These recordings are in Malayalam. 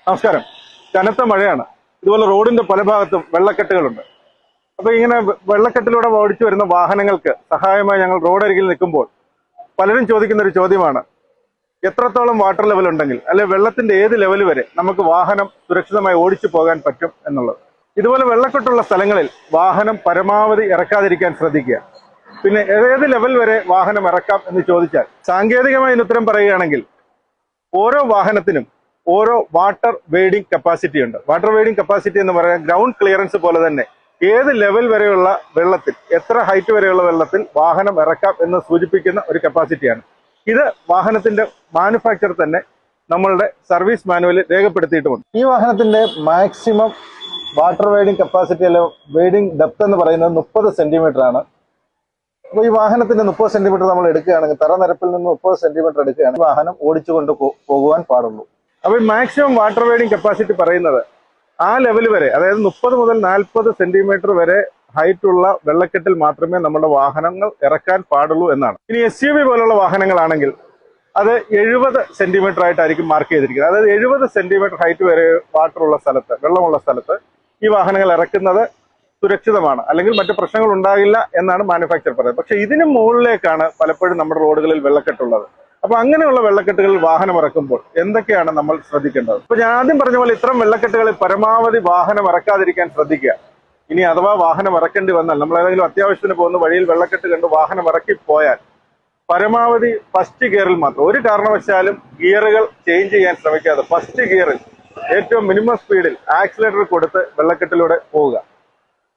നമസ്കാരം. കനത്ത മഴയാണ്. ഇതുപോലെ റോഡിന്റെ പല ഭാഗത്തും വെള്ളക്കെട്ടുകളുണ്ട്. അപ്പൊ ഇങ്ങനെ വെള്ളക്കെട്ടിലൂടെ ഓടിച്ചു വരുന്ന വാഹനങ്ങൾക്ക് സഹായമായി ഞങ്ങൾ റോഡരികിൽ നിൽക്കുമ്പോൾ പലരും ചോദിക്കുന്ന ഒരു ചോദ്യമാണ്, എത്രത്തോളം വാട്ടർ ലെവൽ ഉണ്ടെങ്കിൽ അല്ലെ വെള്ളത്തിന്റെ ഏത് ലെവൽ വരെ നമുക്ക് വാഹനം സുരക്ഷിതമായി ഓടിച്ചു പോകാൻ പറ്റും എന്നുള്ളത്. ഇതുപോലെ വെള്ളക്കെട്ടുള്ള സ്ഥലങ്ങളിൽ വാഹനം പരമാവധി ഇറക്കാതിരിക്കാൻ ശ്രദ്ധിക്കുക. പിന്നെ ഏത് ലെവൽ വരെ വാഹനം ഇറക്കാം എന്ന് ചോദിച്ചാൽ സാങ്കേതികമായി ഇതിന് ഉത്തരം പറയുകയാണെങ്കിൽ ഓരോ വാഹനത്തിനും ഓരോ വാട്ടർ വെയ്ഡിങ് കപ്പാസിറ്റി ഉണ്ട്. വാട്ടർ വെയ്ഡിങ് കപ്പാസിറ്റി എന്ന് പറയാൻ ഗ്രൗണ്ട് ക്ലിയറൻസ് പോലെ തന്നെ ഏത് ലെവൽ വരെയുള്ള വെള്ളത്തിൽ, എത്ര ഹൈറ്റ് വരെയുള്ള വെള്ളത്തിൽ വാഹനം ഇറക്കാം എന്ന് സൂചിപ്പിക്കുന്ന ഒരു കപ്പാസിറ്റിയാണ്. ഇത് വാഹനത്തിന്റെ മാനുഫാക്ചർ തന്നെ നമ്മളുടെ സർവീസ് മാനുവലിൽ രേഖപ്പെടുത്തിയിട്ടുമുണ്ട്. ഈ വാഹനത്തിന്റെ മാക്സിമം വാട്ടർ വെയ്ഡിങ് കപ്പാസിറ്റി അല്ലെ വെയ്ഡിങ് ഡെപ്ത് എന്ന് പറയുന്നത് 30 സെന്റിമീറ്റർ ആണ്. അപ്പോൾ ഈ വാഹനത്തിന്റെ 30 സെന്റിമീറ്റർ നമ്മൾ എടുക്കുകയാണെങ്കിൽ, തറനിരപ്പിൽ നിന്ന് 30 സെന്റിമീറ്റർ എടുക്കുകയാണെങ്കിൽ വാഹനം ഓടിച്ചുകൊണ്ട് പോകുവാൻ പാടുള്ളൂ. അപ്പോൾ മാക്സിമം വാട്ടർ വെയ്ഡിങ് കപ്പാസിറ്റി പറയുന്നത് ആ ലെവൽ വരെ, അതായത് 30 മുതൽ 40 സെന്റിമീറ്റർ വരെ ഹൈറ്റ് ഉള്ള വെള്ളക്കെട്ടിൽ മാത്രമേ നമ്മുടെ വാഹനങ്ങൾ ഇറക്കാൻ പാടുള്ളൂ എന്നാണ്. ഇനി SUV പോലുള്ള വാഹനങ്ങളാണെങ്കിൽ അത് 70 സെന്റിമീറ്റർ ആയിട്ടായിരിക്കും മാർക്ക് ചെയ്തിരിക്കുന്നത്. അതായത് 70 സെന്റിമീറ്റർ ഹൈറ്റ് വരെ വാട്ടർ ഉള്ള സ്ഥലത്ത്, വെള്ളമുള്ള സ്ഥലത്ത് ഈ വാഹനങ്ങൾ ഇറക്കുന്നത് സുരക്ഷിതമാണ്, അല്ലെങ്കിൽ മറ്റു പ്രശ്നങ്ങൾ ഉണ്ടാകില്ല എന്നാണ് മാനുഫാക്ചർ പറയുന്നത്. പക്ഷെ ഇതിന് മുകളിലേക്കാണ് പലപ്പോഴും നമ്മുടെ റോഡുകളിൽ വെള്ളക്കെട്ടുള്ളത്. അപ്പൊ അങ്ങനെയുള്ള വെള്ളക്കെട്ടുകളിൽ വാഹനം ഇറക്കുമ്പോൾ എന്തൊക്കെയാണ് നമ്മൾ ശ്രദ്ധിക്കേണ്ടത്? ഇപ്പൊ ഞാൻ ആദ്യം പറഞ്ഞ പോലെ ഇത്തരം വെള്ളക്കെട്ടുകളിൽ പരമാവധി വാഹനം ഇറക്കാതിരിക്കാൻ ശ്രദ്ധിക്കുക. ഇനി അഥവാ വാഹനം ഇറക്കേണ്ടി വന്നാൽ, നമ്മൾ ഏതെങ്കിലും അത്യാവശ്യത്തിന് പോകുന്ന വഴിയിൽ വെള്ളക്കെട്ട് കണ്ട് വാഹനം ഇറക്കി പോയാൽ പരമാവധി ഫസ്റ്റ് ഗിയറിൽ മാത്രം, ഒരു കാരണവശാലും ഗിയറുകൾ ചേഞ്ച് ചെയ്യാൻ ശ്രമിക്കാതെ ഫസ്റ്റ് ഗിയറിൽ ഏറ്റവും മിനിമം സ്പീഡിൽ ആക്സിലേറ്റർ കൊടുത്ത് വെള്ളക്കെട്ടിലൂടെ പോവുക.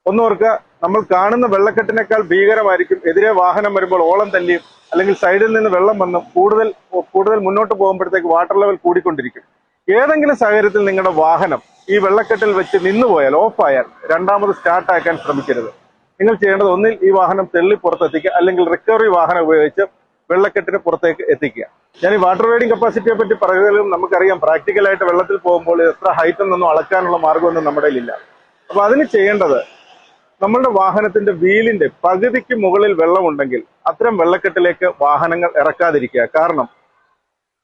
ഒന്നോർക്കുക, നമ്മൾ കാണുന്ന വെള്ളക്കെട്ടിനേക്കാൾ ഭീകരമായിരിക്കും എതിരെ വാഹനം വരുമ്പോൾ ഓളം തല്ലിയും അല്ലെങ്കിൽ സൈഡിൽ നിന്ന് വെള്ളം വന്നും കൂടുതൽ മുന്നോട്ട് പോകുമ്പോഴത്തേക്ക് വാട്ടർ ലെവൽ കൂടിക്കൊണ്ടിരിക്കും. ഏതെങ്കിലും സാഹചര്യത്തിൽ നിങ്ങളുടെ വാഹനം ഈ വെള്ളക്കെട്ടിൽ വെച്ച് നിന്നുപോയാൽ, ഓഫായാൽ, രണ്ടാമത് സ്റ്റാർട്ട് ആക്കാൻ ശ്രമിക്കരുത്. നിങ്ങൾ ചെയ്യേണ്ടത് ഒന്നിൽ ഈ വാഹനം തെള്ളി പുറത്തെത്തിക്കുക, അല്ലെങ്കിൽ റിക്കവറി വാഹനം ഉപയോഗിച്ച് വെള്ളക്കെട്ടിന് പുറത്തേക്ക് എത്തിക്കുക. ഞാൻ ഈ വാട്ടർ വെയ്ഡിങ് കപ്പാസിറ്റിയെ പറ്റി പറയുന്നതിലും നമുക്കറിയാം, പ്രാക്ടിക്കലായിട്ട് വെള്ളത്തിൽ പോകുമ്പോൾ എത്ര ഹൈറ്റിൽ നിന്നും അളക്കാനുള്ള മാർഗമൊന്നും നമ്മുടെ കയ്യിലില്ല. അപ്പൊ അതിന് ചെയ്യേണ്ടത്, നമ്മളുടെ വാഹനത്തിന്റെ വീലിന്റെ പകുതിക്ക് മുകളിൽ വെള്ളമുണ്ടെങ്കിൽ അത്തരം വെള്ളക്കെട്ടിലേക്ക് വാഹനങ്ങൾ ഇറക്കാതിരിക്കുക. കാരണം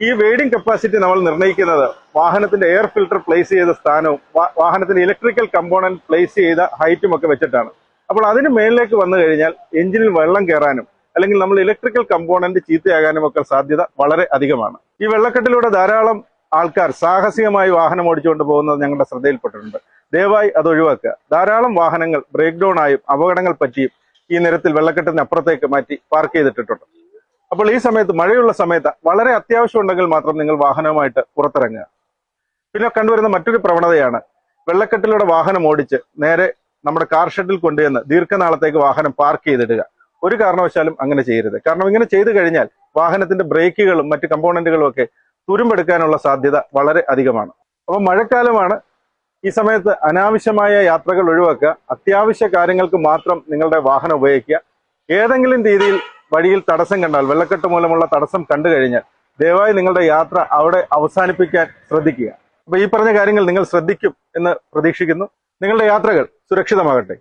ഈ വെയ്ഡിങ് കപ്പാസിറ്റി നമ്മൾ നിർണ്ണയിക്കുന്നത് വാഹനത്തിന്റെ എയർ ഫിൽട്ടർ പ്ലേസ് ചെയ്ത സ്ഥാനവും വാഹനത്തിന്റെ ഇലക്ട്രിക്കൽ കമ്പോണന്റ് പ്ലേസ് ചെയ്ത ഹൈറ്റും ഒക്കെ വെച്ചിട്ടാണ്. അപ്പോൾ അതിന് മേളിലേക്ക് വന്നു കഴിഞ്ഞാൽ എഞ്ചിനിൽ വെള്ളം കയറാനും അല്ലെങ്കിൽ നമ്മൾ ഇലക്ട്രിക്കൽ കമ്പോണന്റ് ചീത്തയാകാനും ഒക്കെ സാധ്യത വളരെ അധികമാണ്. ഈ വെള്ളക്കെട്ടിലൂടെ ധാരാളം ആൾക്കാർ സാഹസികമായി വാഹനം ഓടിച്ചുകൊണ്ട് പോകുന്നത് ഞങ്ങളുടെ ശ്രദ്ധയിൽപ്പെട്ടിട്ടുണ്ട്. ദയവായി അത് ഒഴിവാക്കുക. ധാരാളം വാഹനങ്ങൾ ബ്രേക്ക് ഡൗൺ ആയും അപകടങ്ങൾ പറ്റിയും ഈ നിരത്തിൽ വെള്ളക്കെട്ടിന് അപ്പുറത്തേക്ക് മാറ്റി പാർക്ക് ചെയ്തിട്ടിട്ടുണ്ട്. അപ്പോൾ ഈ സമയത്ത്, മഴയുള്ള സമയത്ത് വളരെ അത്യാവശ്യം ഉണ്ടെങ്കിൽ മാത്രം നിങ്ങൾ വാഹനവുമായിട്ട് പുറത്തിറങ്ങുക. പിന്നെ കണ്ടുവരുന്ന മറ്റൊരു പ്രവണതയാണ് വെള്ളക്കെട്ടിലൂടെ വാഹനം ഓടിച്ച് നേരെ നമ്മുടെ കാർ ഷെഡിൽ കൊണ്ടുവന്ന് ദീർഘനാളത്തേക്ക് വാഹനം പാർക്ക് ചെയ്തിടുക. ഒരു കാരണവശാലും അങ്ങനെ ചെയ്യരുത്. കാരണം ഇങ്ങനെ ചെയ്തു കഴിഞ്ഞാൽ വാഹനത്തിന്റെ ബ്രേക്കുകളും മറ്റ് കമ്പോണന്റുകളും ഒക്കെ തുരുമ്പെടുക്കാനുള്ള സാധ്യത വളരെ അധികമാണ്. അപ്പോൾ മഴക്കാലമാണ്. ഈ സമയത്ത് അനാവശ്യമായ യാത്രകൾ ഒഴിവാക്കുക. അത്യാവശ്യ കാര്യങ്ങൾക്ക് മാത്രം നിങ്ങളുടെ വാഹനം ഉപയോഗിക്കുക. ഏതെങ്കിലും രീതിയിൽ വഴിയിൽ തടസ്സം കണ്ടാൽ, വെള്ളക്കെട്ട് മൂലമുള്ള തടസ്സം കണ്ടു കഴിഞ്ഞാൽ ദയവായി നിങ്ങളുടെ യാത്ര അവിടെ അവസാനിപ്പിക്കാൻ ശ്രദ്ധിക്കുക. അപ്പൊ ഈ പറഞ്ഞ കാര്യങ്ങൾ നിങ്ങൾ ശ്രദ്ധിക്കും എന്ന് പ്രതീക്ഷിക്കുന്നു. നിങ്ങളുടെ യാത്രകൾ സുരക്ഷിതമാകട്ടെ.